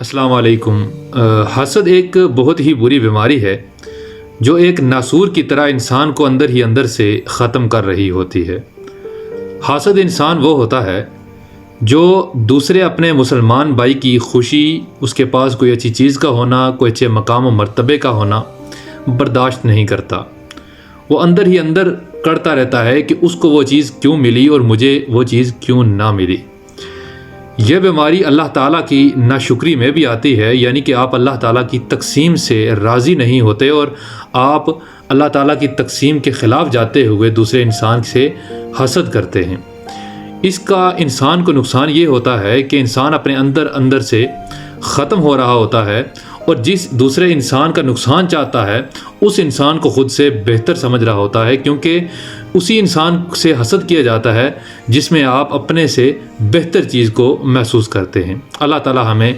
السلام علیکم۔ حسد ایک بہت ہی بری بیماری ہے جو ایک ناسور کی طرح انسان کو اندر ہی اندر سے ختم کر رہی ہوتی ہے۔ حاسد انسان وہ ہوتا ہے جو دوسرے اپنے مسلمان بھائی کی خوشی، اس کے پاس کوئی اچھی چیز کا ہونا، کوئی اچھے مقام و مرتبے کا ہونا برداشت نہیں کرتا۔ وہ اندر ہی اندر کرتا رہتا ہے کہ اس کو وہ چیز کیوں ملی اور مجھے وہ چیز کیوں نہ ملی۔ یہ بیماری اللہ تعالیٰ کی ناشکری میں بھی آتی ہے، یعنی کہ آپ اللہ تعالیٰ کی تقسیم سے راضی نہیں ہوتے اور آپ اللہ تعالیٰ کی تقسیم کے خلاف جاتے ہوئے دوسرے انسان سے حسد کرتے ہیں۔ اس کا انسان کو نقصان یہ ہوتا ہے کہ انسان اپنے اندر سے ختم ہو رہا ہوتا ہے، اور جس دوسرے انسان کا نقصان چاہتا ہے اس انسان کو خود سے بہتر سمجھ رہا ہوتا ہے، کیونکہ اسی انسان سے حسد کیا جاتا ہے جس میں آپ اپنے سے بہتر چیز کو محسوس کرتے ہیں۔ اللہ تعالی ہمیں